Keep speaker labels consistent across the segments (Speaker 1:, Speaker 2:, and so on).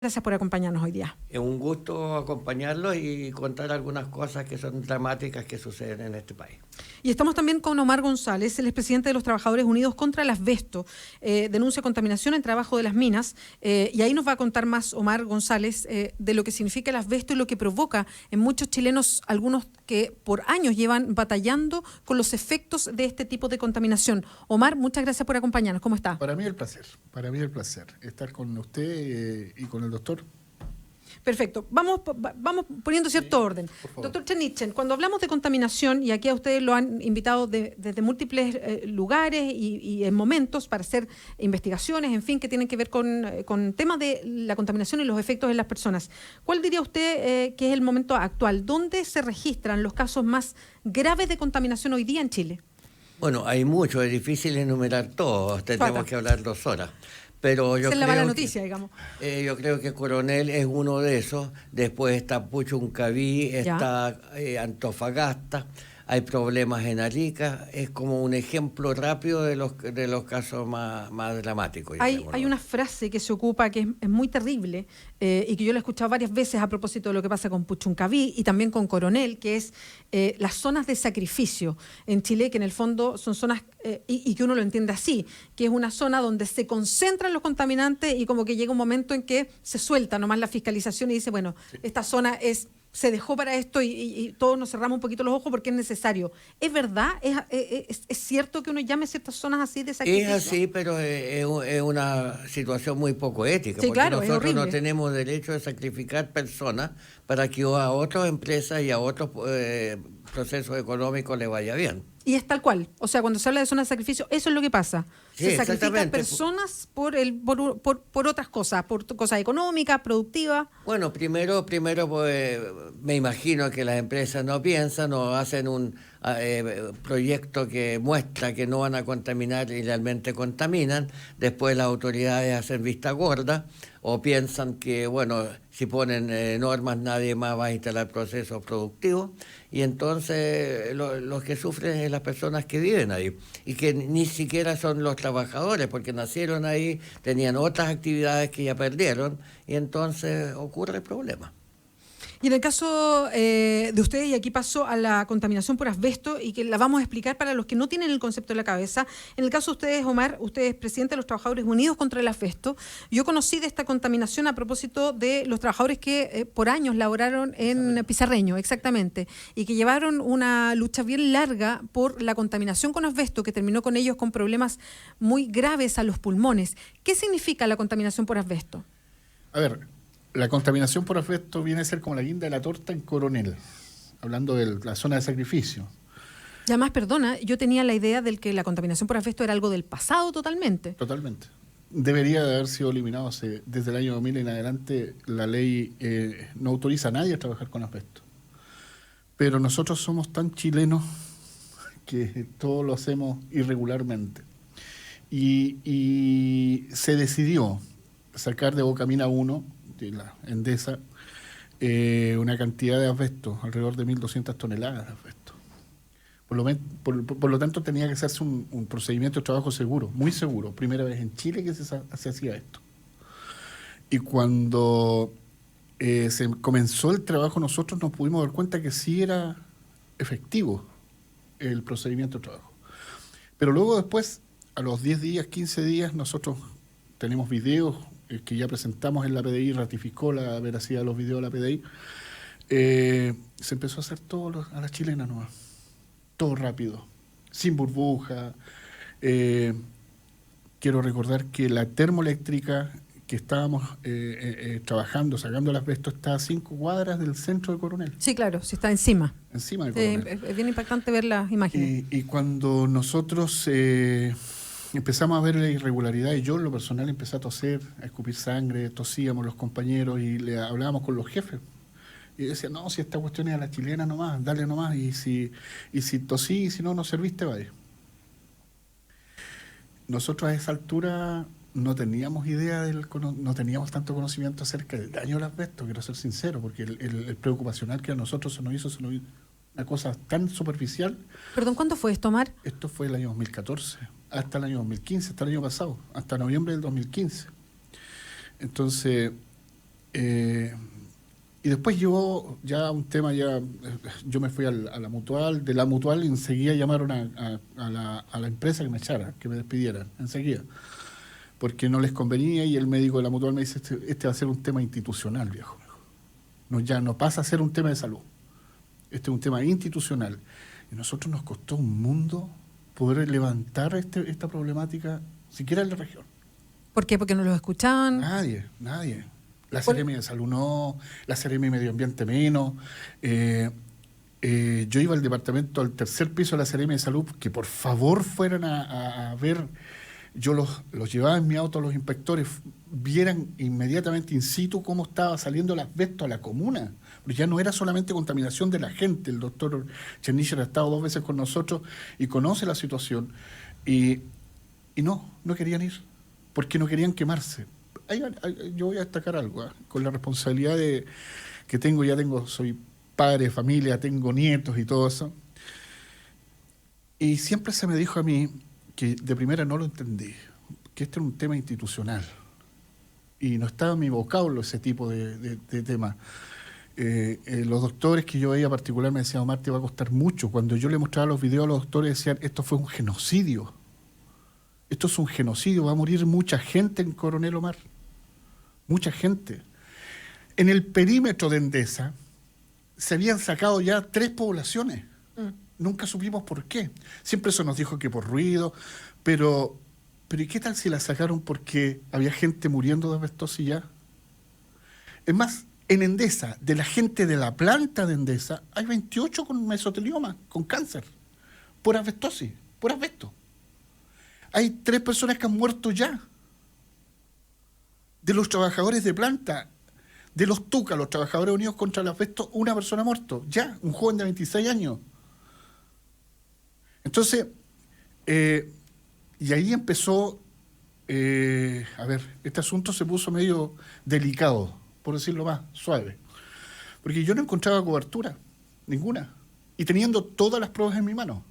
Speaker 1: Gracias por acompañarnos hoy día.
Speaker 2: Es un gusto acompañarlos y contar algunas cosas que son dramáticas que suceden en este país.
Speaker 1: Y estamos también con Omar González, él es presidente de los Trabajadores Unidos contra el Asbesto, denuncia contaminación en trabajo de las minas, y ahí nos va a contar más Omar González de lo que significa el asbesto y lo que provoca en muchos chilenos, algunos que por años llevan batallando con los efectos de este tipo de contaminación. Omar, muchas gracias por acompañarnos. ¿Cómo está?
Speaker 3: Para mí el placer estar con usted y con el doctor.
Speaker 1: Perfecto. Vamos poniendo cierto orden. Doctor Chenichen, cuando hablamos de contaminación, y aquí a ustedes lo han invitado desde múltiples lugares y en momentos para hacer investigaciones, en fin, que tienen que ver con temas de la contaminación y los efectos en las personas. ¿Cuál diría usted que es el momento actual? ¿Dónde se registran los casos más graves de contaminación hoy día en Chile?
Speaker 2: Bueno, hay mucho, es difícil enumerar todos, tendremos que hablar 2 horas. Pero yo
Speaker 1: Esa es la mala noticia, digamos.
Speaker 2: Yo creo que Coronel es uno de esos. Después está Puchuncaví, está Antofagasta, hay problemas en Arica. Es como un ejemplo rápido de los casos más dramáticos.
Speaker 1: Hay una frase que se ocupa que es muy terrible y que yo la he escuchado varias veces a propósito de lo que pasa con Puchuncaví y también con Coronel, que es las zonas de sacrificio en Chile, que en el fondo son zonas, y que uno lo entiende así, que es una zona donde se concentran los contaminantes y como que llega un momento en que se suelta nomás la fiscalización y dice, bueno, esta zona se dejó para esto y todos nos cerramos un poquito los ojos porque es necesario. ¿Es verdad? ¿Es cierto que uno llame ciertas zonas así de sacrificio?
Speaker 2: Es así, pero es una situación muy poco ética,
Speaker 1: sí,
Speaker 2: porque
Speaker 1: claro,
Speaker 2: nosotros no tenemos derecho de sacrificar personas para que a otras empresas y a otros procesos económicos les vaya bien.
Speaker 1: Y es tal cual. O sea, cuando se habla de zona de sacrificio, eso es lo que pasa.
Speaker 2: Sí,
Speaker 1: se sacrifican personas por otras cosas, por cosas económicas, productivas.
Speaker 2: Bueno, primero pues, me imagino que las empresas no piensan o hacen un proyecto que muestra que no van a contaminar y realmente contaminan. Después las autoridades hacen vista gorda o piensan que, bueno, si ponen normas nadie más va a instalar procesos productivos y entonces los que sufren es las personas que viven ahí y que ni siquiera son los trabajadores porque nacieron ahí, tenían otras actividades que ya perdieron y entonces ocurre el problema.
Speaker 1: Y en el caso de ustedes, y aquí paso a la contaminación por asbesto, y que la vamos a explicar para los que no tienen el concepto en la cabeza. En el caso de ustedes, Omar, usted es presidente de los Trabajadores Unidos contra el Asbesto. Yo conocí de esta contaminación a propósito de los trabajadores que por años laboraron en Pizarreño, exactamente, y que llevaron una lucha bien larga por la contaminación con asbesto, que terminó con ellos con problemas muy graves a los pulmones. ¿Qué significa la contaminación por asbesto?
Speaker 3: A ver, la contaminación por asbesto viene a ser como la guinda de la torta en Coronel, hablando de la zona de sacrificio.
Speaker 1: Y además, perdona, yo tenía la idea de que la contaminación por asbesto era algo del pasado totalmente.
Speaker 3: Totalmente. Debería de haber sido eliminado desde el año 2000 en adelante. La ley no autoriza a nadie a trabajar con asbesto. Pero nosotros somos tan chilenos que todo lo hacemos irregularmente. Y se decidió sacar de Bocamina 1, de la Endesa, una cantidad de asbesto, alrededor de 1.200 toneladas de asbesto. Por lo tanto, tenía que hacerse un procedimiento de trabajo seguro, muy seguro. Primera vez en Chile que se hacía esto. Y cuando se comenzó el trabajo, nosotros nos pudimos dar cuenta que sí era efectivo el procedimiento de trabajo. Pero luego después, a los 10 días, 15 días, nosotros tenemos videos que ya presentamos en la PDI, ratificó la veracidad de los videos de la PDI, se empezó a hacer todo a la chilena nomás, todo rápido, sin burbuja. Quiero recordar que la termoeléctrica que estábamos trabajando, sacando el asbesto, está a 5 cuadras del centro de Coronel.
Speaker 1: Sí, claro, sí está encima.
Speaker 3: Encima de Coronel.
Speaker 1: Es bien impactante ver las imágenes.
Speaker 3: Y cuando nosotros empezamos a ver la irregularidad y yo en lo personal empecé a toser, a escupir sangre, tosíamos los compañeros y le hablábamos con los jefes. Y decían, no, si esta cuestión es a la chilena nomás, dale nomás, y si tosí y si no serviste, vaya. Nosotros a esa altura no teníamos idea, no teníamos tanto conocimiento acerca del daño del asbesto, quiero ser sincero, porque el preocupacional que a nosotros se nos hizo una cosa tan superficial.
Speaker 1: Perdón, ¿cuándo fue esto, Omar?
Speaker 3: Esto fue el año 2014. Hasta el año 2015, hasta el año pasado, hasta noviembre del 2015. Entonces, Y después yo, ya un tema, yo me fui a la Mutual, de la Mutual enseguida llamaron a la empresa que me echara, que me despidieran, enseguida, porque no les convenía, y el médico de la Mutual me dice, este va a ser un tema institucional, viejo. No, ya no pasa a ser un tema de salud, este es un tema institucional. Y a nosotros nos costó un mundo poder levantar esta problemática, siquiera en la región.
Speaker 1: ¿Por qué? Porque no los escuchaban.
Speaker 3: Nadie. La Seremi de Salud no, la Seremi de Medio Ambiente menos. Yo iba al departamento, al tercer piso de la Seremi de Salud, que por favor fueran a ver. Yo los llevaba en mi auto a los inspectores, vieran inmediatamente in situ cómo estaba saliendo el asbesto a la comuna. Pero ya no era solamente contaminación de la gente. El doctor Chernicher ha estado 2 veces con nosotros y conoce la situación. Y no querían ir, porque no querían quemarse. Yo voy a destacar algo, con la responsabilidad que tengo, soy padre de familia, tengo nietos y todo eso. Y siempre se me dijo a mí, que de primera no lo entendí, que este era un tema institucional. Y no estaba en mi vocablo ese tipo de temas. Los doctores que yo veía particular me decían, Omar, te va a costar mucho. Cuando yo le mostraba los videos a los doctores, decían, esto fue un genocidio. Esto es un genocidio, va a morir mucha gente en Coronel Omar. Mucha gente. En el perímetro de Endesa se habían sacado ya 3 poblaciones. Nunca supimos por qué. Siempre se nos dijo que por ruido, pero ¿y qué tal si la sacaron porque había gente muriendo de asbestosis ya? Es más, en Endesa, de la gente de la planta de Endesa, hay 28 con mesotelioma, con cáncer, por asbestosis, por asbesto. Hay 3 personas que han muerto ya. De los trabajadores de planta, de los TUCA, los Trabajadores Unidos contra el Asbesto, 1 persona ha muerto, ya, un joven de 26 años. Entonces, y ahí empezó, este asunto se puso medio delicado, por decirlo más suave, porque yo no encontraba cobertura, ninguna, y teniendo todas las pruebas en mi mano.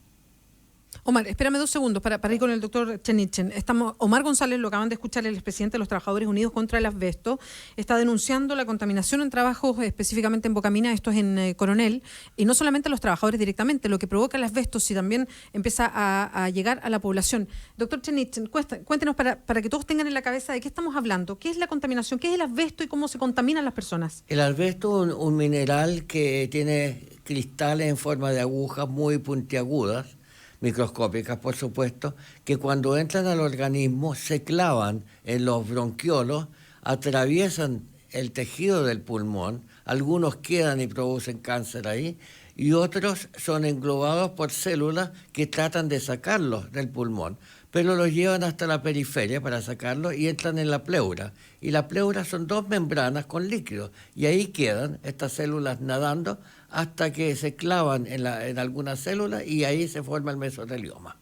Speaker 1: Omar, espérame 2 segundos para ir con el doctor Chernicher. Omar González, lo acaban de escuchar, el expresidente de los Trabajadores Unidos contra el Asbesto, está denunciando la contaminación en trabajos, específicamente en Bocamina, esto es en Coronel, y no solamente a los trabajadores directamente, lo que provoca el asbesto si también empieza a llegar a la población. Doctor Chernicher, cuéntenos para que todos tengan en la cabeza de qué estamos hablando, qué es la contaminación, qué es el asbesto y cómo se contaminan las personas.
Speaker 2: El asbesto es un mineral que tiene cristales en forma de agujas muy puntiagudas, microscópicas, por supuesto, que cuando entran al organismo se clavan en los bronquiolos, atraviesan el tejido del pulmón, algunos quedan y producen cáncer ahí, y otros son englobados por células que tratan de sacarlos del pulmón, pero los llevan hasta la periferia para sacarlos y entran en la pleura. Y la pleura son 2 membranas con líquido, y ahí quedan estas células nadando hasta que se clavan en algunas células y ahí se forma el mesotelioma.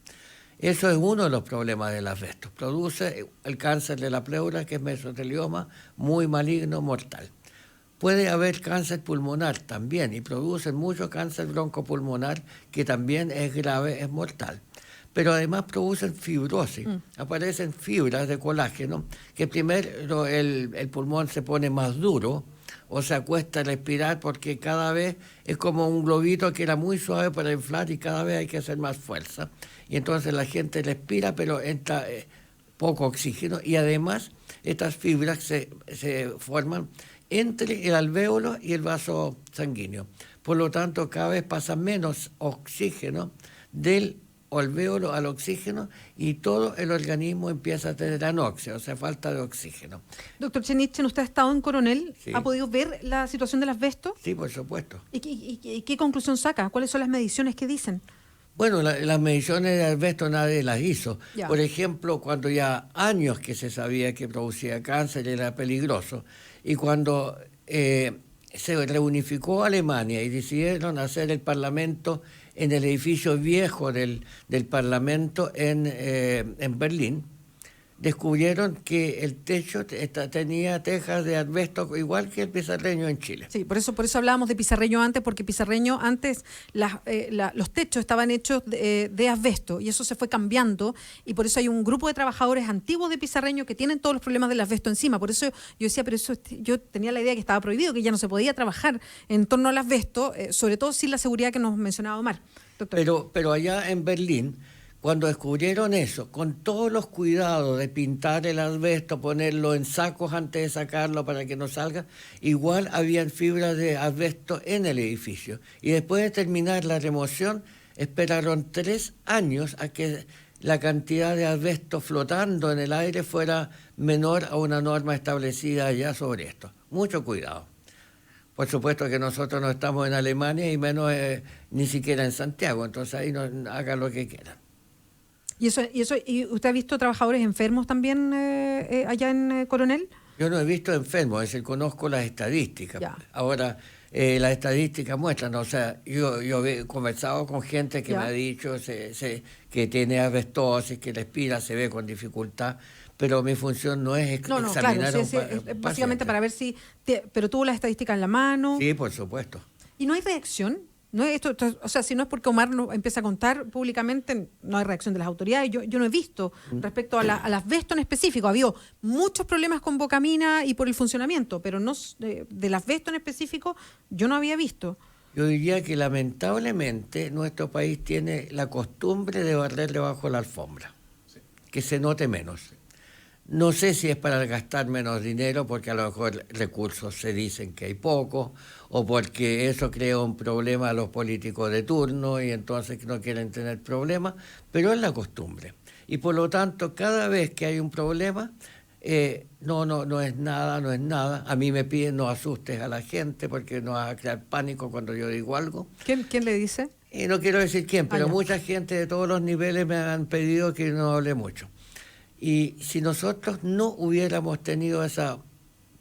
Speaker 2: Eso es uno de los problemas del asbesto. Produce el cáncer de la pleura, que es mesotelioma, muy maligno, mortal. Puede haber cáncer pulmonar también, y producen mucho cáncer broncopulmonar, que también es grave, es mortal. Pero además producen fibrosis, aparecen fibras de colágeno, que primero el pulmón se pone más duro, o se acuesta a respirar, porque cada vez es como un globito que era muy suave para inflar y cada vez hay que hacer más fuerza. Y entonces la gente respira, pero entra poco oxígeno, y además estas fibras se forman entre el alvéolo y el vaso sanguíneo. Por lo tanto, cada vez pasa menos oxígeno del alvéolo al oxígeno y todo el organismo empieza a tener anoxia, o sea, falta de oxígeno.
Speaker 1: Doctor Chernicher, ¿usted ha estado en Coronel?
Speaker 2: Sí.
Speaker 1: ¿Ha podido ver la situación del asbesto?
Speaker 2: Sí, por supuesto.
Speaker 1: ¿Y qué conclusión saca? ¿Cuáles son las mediciones que dicen?
Speaker 2: Bueno, las mediciones de asbesto nadie las hizo.
Speaker 1: Ya.
Speaker 2: Por ejemplo, cuando ya años que se sabía que producía cáncer, era peligroso, y cuando se reunificó Alemania y decidieron hacer el Parlamento en el edificio viejo del Parlamento en Berlín, descubrieron que el techo tenía tejas de asbesto igual que el pizarreño en Chile.
Speaker 1: Sí, por eso hablábamos de pizarreño antes, porque pizarreño antes los techos estaban hechos de asbesto y eso se fue cambiando y por eso hay un grupo de trabajadores antiguos de pizarreño que tienen todos los problemas del asbesto encima. Por eso yo decía, pero eso yo tenía la idea que estaba prohibido, que ya no se podía trabajar en torno al asbesto, sobre todo sin la seguridad que nos mencionaba Omar. Doctor.
Speaker 2: Pero allá en Berlín, cuando descubrieron eso, con todos los cuidados de pintar el asbesto, ponerlo en sacos antes de sacarlo para que no salga, igual habían fibras de asbesto en el edificio. Y después de terminar la remoción, esperaron 3 años a que la cantidad de asbesto flotando en el aire fuera menor a una norma establecida ya sobre esto. Mucho cuidado. Por supuesto que nosotros no estamos en Alemania y menos ni siquiera en Santiago, entonces ahí no hagan lo que quieran.
Speaker 1: ¿Y usted ha visto trabajadores enfermos también allá en Coronel?
Speaker 2: Yo no he visto enfermos, es decir, conozco las estadísticas. Ya. Ahora, las estadísticas muestran, o sea, yo he conversado con gente que me ha dicho que tiene asbestosis, que respira, se ve con dificultad, pero mi función no es examinar
Speaker 1: claro, es básicamente para ver si... pero tuvo las estadísticas en la mano.
Speaker 2: Sí, por supuesto.
Speaker 1: ¿Y no hay reacción? No es o sea, si no es porque Omar no empieza a contar públicamente, no hay reacción de las autoridades. Yo no he visto respecto al asbesto en específico. Ha habido muchos problemas con Bocamina y por el funcionamiento, pero no del asbesto en específico yo no había visto.
Speaker 2: Yo diría que lamentablemente nuestro país tiene la costumbre de barrerle bajo la alfombra, que se note menos. No sé si es para gastar menos dinero, porque a lo mejor recursos se dicen que hay poco, o porque eso crea un problema a los políticos de turno y entonces no quieren tener problemas, pero es la costumbre. Y por lo tanto, cada vez que hay un problema, no es nada. A mí me piden no asustes a la gente porque no vas a crear pánico cuando yo digo algo.
Speaker 1: ¿Quién le dice?
Speaker 2: No quiero decir quién, pero mucha gente de todos los niveles me han pedido que no hable mucho. Y si nosotros no hubiéramos tenido esa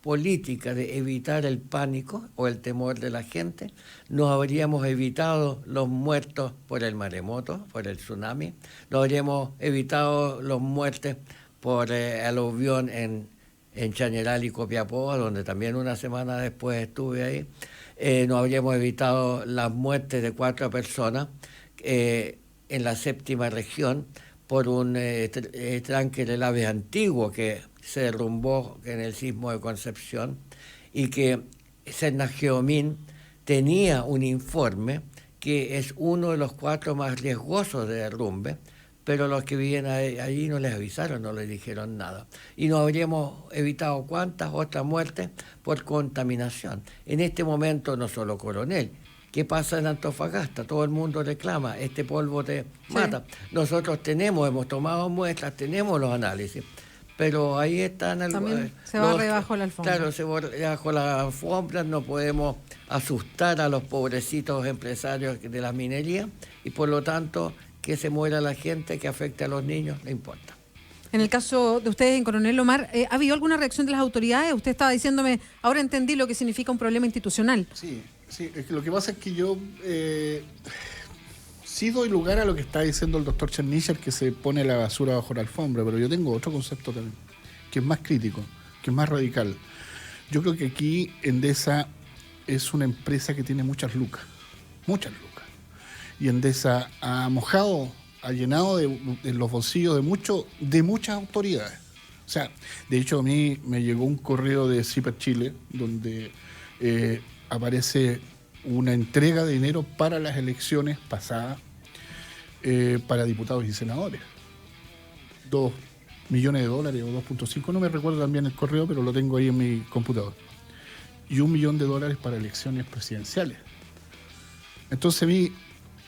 Speaker 2: política de evitar el pánico o el temor de la gente, nos habríamos evitado los muertos por el maremoto, por el tsunami, nos habríamos evitado los muertes por aluvión en Chañaral y Copiapó, donde también una semana después estuve ahí. Nos habríamos evitado las muertes de 4 personas en la 7ª región, por un tranque de Lave antiguo que se derrumbó en el sismo de Concepción y que Serna-Geomín tenía un informe que es uno de los 4 más riesgosos de derrumbe, pero los que vivían allí no les avisaron, no les dijeron nada. Y nos habríamos evitado cuántas otras muertes por contaminación. En este momento no solo Coronel. ¿Qué pasa en Antofagasta? Todo el mundo reclama, este polvo te mata. Sí. Nosotros hemos tomado muestras, tenemos los análisis, pero ahí están...
Speaker 1: También se va debajo de la alfombra.
Speaker 2: Claro, se va debajo de la alfombra, no podemos asustar a los pobrecitos empresarios de la minería y por lo tanto que se muera la gente, que afecte a los niños, no importa.
Speaker 1: En el caso de ustedes en Coronel Omar, ¿ha habido alguna reacción de las autoridades? Usted estaba diciéndome, ahora entendí lo que significa un problema institucional.
Speaker 3: Sí, es que lo que pasa es que yo sí doy lugar a lo que está diciendo el doctor Chernicher, que se pone la basura bajo la alfombra, pero yo tengo otro concepto también, que es más crítico, que es más radical. Yo creo que aquí Endesa es una empresa que tiene muchas lucas. Y Endesa ha mojado, ha llenado de los bolsillos de muchas autoridades. O sea, de hecho a mí me llegó un correo de CIPER Chile donde aparece una entrega de dinero para las elecciones pasadas para diputados y senadores. $2 millones o 2.5, no me recuerdo también el correo, pero lo tengo ahí en mi computador. Y $1 millón para elecciones presidenciales. Entonces a mí,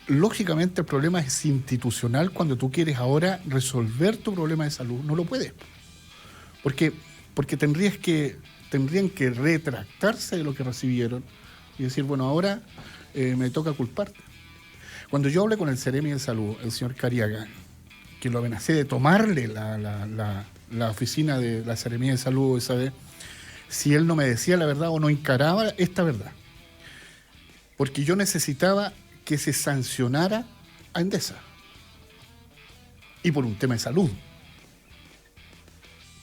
Speaker 3: lógicamente el problema es institucional. Cuando tú quieres ahora resolver tu problema de salud, no lo puedes. Porque tendrían que retractarse de lo que recibieron y decir, bueno, ahora me toca culparte. Cuando yo hablé con el Seremi de Salud, el señor Cariaga, que lo amenacé de tomarle la oficina de la Seremi de Salud esa vez, si él no me decía la verdad o no encaraba esta verdad. Porque yo necesitaba que se sancionara a Endesa. Y por un tema de salud.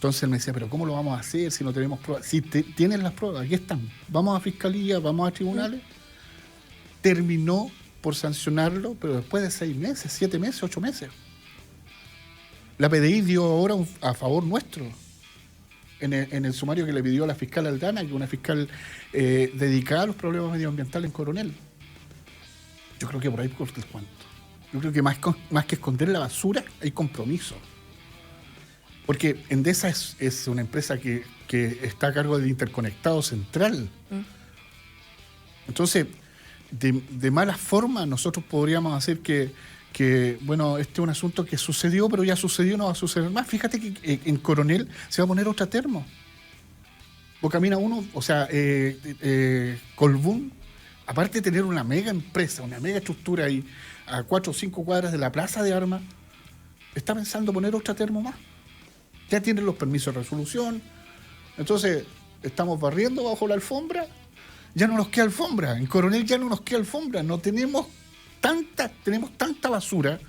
Speaker 3: Entonces él me decía, pero ¿cómo lo vamos a hacer si no tenemos pruebas? Si tienen las pruebas, aquí están. Vamos a fiscalía, vamos a tribunales. Terminó por sancionarlo, pero después de 6 meses, 7 meses, 8 meses. La PDI dio ahora a favor nuestro en el sumario que le pidió a la fiscal Aldana, que es una fiscal dedicada a los problemas medioambientales en Coronel. Yo creo que por ahí corta el cuento. Yo creo que más que esconder la basura, hay compromiso. Porque Endesa es una empresa que está a cargo del interconectado central. Entonces, de mala forma, nosotros podríamos hacer que, bueno, este es un asunto que sucedió, pero ya sucedió, no va a suceder más. Fíjate que en Coronel se va a poner otra termo. Bocamina 1, o sea, Colbún, aparte de tener una mega empresa, una mega estructura ahí, a 4 o 5 cuadras de la plaza de armas, está pensando poner otra termo más. Ya tienen los permisos de resolución. Entonces, estamos barriendo bajo la alfombra. Ya no nos queda alfombra. En Coronel ya no nos queda alfombra. No tenemos tanta basura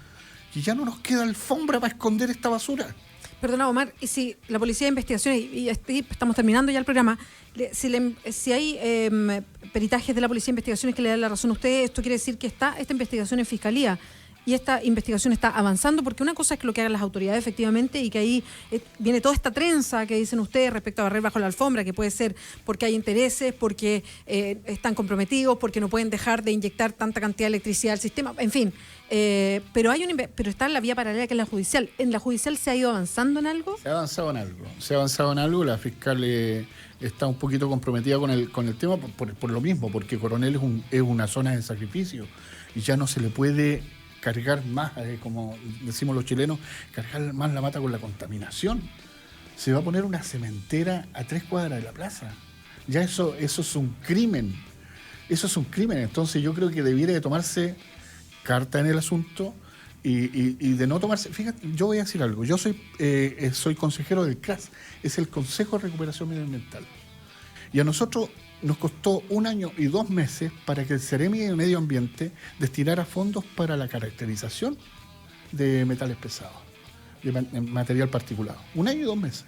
Speaker 3: que ya no nos queda alfombra para esconder esta basura.
Speaker 1: Perdona, Omar, y si la Policía de Investigaciones, y estamos terminando ya el programa, si hay peritajes de la Policía de Investigaciones que le dan la razón a usted, esto quiere decir que esta investigación en Fiscalía y esta investigación está avanzando, porque una cosa es que lo que hagan las autoridades efectivamente y que ahí viene toda esta trenza que dicen ustedes respecto a barrer bajo la alfombra, que puede ser porque hay intereses, porque están comprometidos, porque no pueden dejar de inyectar tanta cantidad de electricidad al sistema, en fin. Pero está en la vía paralela que es la judicial. ¿En la judicial se ha ido avanzando en algo?
Speaker 3: Se ha avanzado en algo. La fiscal está un poquito comprometida con el tema por lo mismo, porque Coronel es una zona de sacrificio y ya no se le puede cargar más, como decimos los chilenos, cargar más la mata con la contaminación. Se va a poner una cementera a 3 cuadras de la plaza. Ya eso es un crimen. Eso es un crimen. Entonces yo creo que debiera de tomarse carta en el asunto y de no tomarse... Fíjate, yo voy a decir algo. Yo soy consejero del CRAS, es el Consejo de Recuperación Medioambiental. Y a nosotros nos costó 1 año y 2 meses para que el Ceremi de Medio Ambiente destinara fondos para la caracterización de metales pesados, de material particulado. 1 año y 2 meses,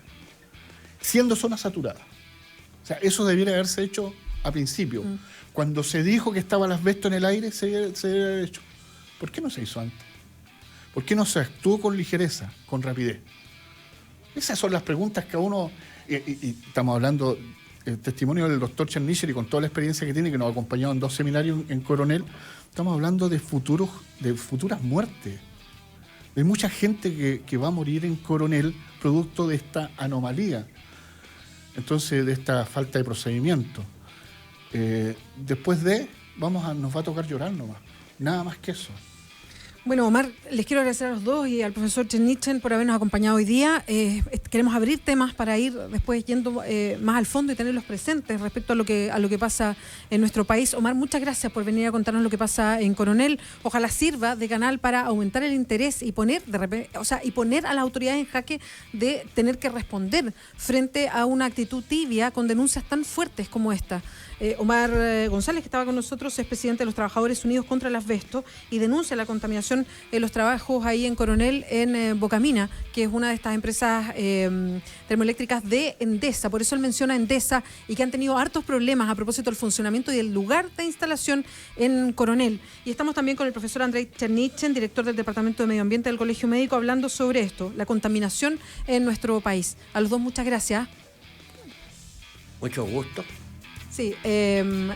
Speaker 3: siendo zona saturada. O sea, eso debiera haberse hecho a principio. Cuando se dijo que estaba el asbesto en el aire, se debiera haber hecho. ¿Por qué no se hizo antes? ¿Por qué no se actuó con ligereza, con rapidez? Esas son las preguntas que a uno... Y estamos hablando... El testimonio del doctor Chernicher y con toda la experiencia que tiene, que nos ha acompañado en 2 seminarios en Coronel, estamos hablando de futuras muertes. Hay mucha gente que va a morir en Coronel producto de esta anomalía, entonces de esta falta de procedimiento. Después nos va a tocar llorar nomás, nada más que eso.
Speaker 1: Bueno, Omar, les quiero agradecer a los dos y al profesor Chernichen por habernos acompañado hoy día. Queremos abrir temas para ir después yendo más al fondo y tenerlos presentes respecto a lo que pasa en nuestro país. Omar, muchas gracias por venir a contarnos lo que pasa en Coronel. Ojalá sirva de canal para aumentar el interés y poner a las autoridades en jaque de tener que responder frente a una actitud tibia con denuncias tan fuertes como esta. Omar González, que estaba con nosotros, es presidente de los Trabajadores Unidos contra el Asbesto y denuncia la contaminación en los trabajos ahí en Coronel, en Bocamina, que es una de estas empresas termoeléctricas de Endesa. Por eso él menciona Endesa y que han tenido hartos problemas a propósito del funcionamiento y del lugar de instalación en Coronel. Y estamos también con el profesor Andrei Chernichen, director del Departamento de Medio Ambiente del Colegio Médico, hablando sobre esto, la contaminación en nuestro país. A los dos, muchas gracias.
Speaker 2: Mucho gusto.
Speaker 1: Sí,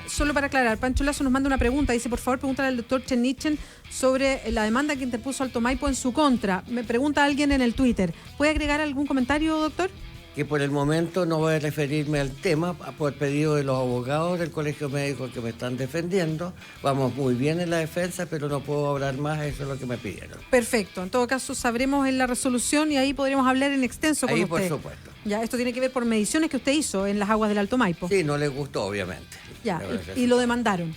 Speaker 1: solo para aclarar, Pancho Lazo nos manda una pregunta, dice, por favor, pregúntale al doctor Chernichen sobre la demanda que interpuso Alto Maipo en su contra. Me pregunta alguien en el Twitter. ¿Puede agregar algún comentario, doctor?
Speaker 2: Que por el momento no voy a referirme al tema por pedido de los abogados del Colegio Médico que me están defendiendo. Vamos muy bien en la defensa, pero no puedo hablar más, eso es lo que me pidieron.
Speaker 1: Perfecto, en todo caso sabremos en la resolución y ahí podríamos hablar en extenso con
Speaker 2: ahí,
Speaker 1: usted.
Speaker 2: por supuesto.
Speaker 1: Ya, esto tiene que ver por mediciones que usted hizo en las aguas del Alto Maipo.
Speaker 2: Sí, no les gustó, obviamente.
Speaker 1: Ya, y lo demandaron.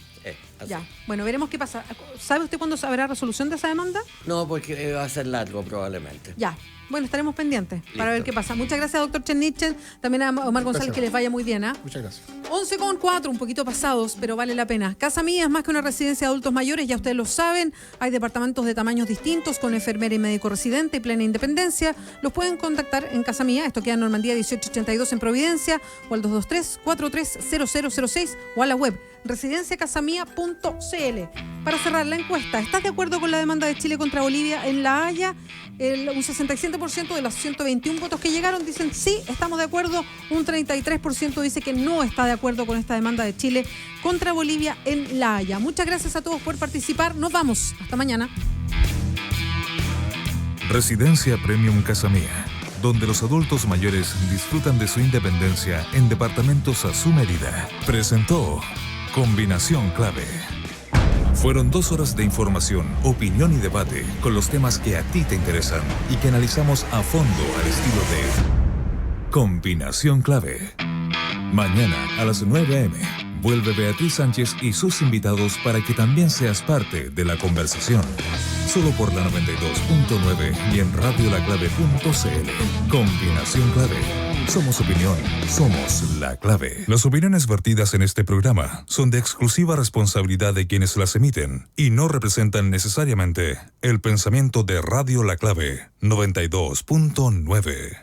Speaker 2: Así.
Speaker 1: Ya, bueno, veremos qué pasa. ¿Sabe usted cuándo habrá resolución de esa demanda?
Speaker 2: No, porque va a ser largo probablemente.
Speaker 1: Ya. Bueno, estaremos pendientes para ver
Speaker 2: Listo.
Speaker 1: qué pasa. Muchas gracias, doctor Chernichen. También a Omar González,
Speaker 3: Gracias.
Speaker 1: que les vaya muy bien.
Speaker 3: Muchas gracias.
Speaker 1: 11:04, un poquito pasados, pero vale la pena. Casa Mía es más que una residencia de adultos mayores, ya ustedes lo saben. Hay departamentos de tamaños distintos, con enfermera y médico residente y plena independencia. Los pueden contactar en Casa Mía, esto queda en Normandía 1882 en Providencia, o al 223-430006, o a la web residenciacasamia.cl. Para cerrar la encuesta, ¿estás de acuerdo con la demanda de Chile contra Bolivia en La Haya? Un 67% de los 121 votos que llegaron dicen sí, estamos de acuerdo. Un 33% dice que no está de acuerdo con esta demanda de Chile contra Bolivia en La Haya. Muchas gracias a todos por participar. Nos vamos. Hasta mañana.
Speaker 4: Residencia Premium Casa Mía, donde los adultos mayores disfrutan de su independencia en departamentos a su medida. Presentó Combinación Clave. Fueron 2 horas de información, opinión y debate con los temas que a ti te interesan y que analizamos a fondo al estilo de Combinación Clave. Mañana a las 9 a.m. vuelve Beatriz Sánchez y sus invitados para que también seas parte de la conversación. Solo por la 92.9 y en radiolaclave.cl. Combinación Clave. Somos opinión, somos la clave. Las opiniones vertidas en este programa son de exclusiva responsabilidad de quienes las emiten y no representan necesariamente el pensamiento de Radio La Clave 92.9.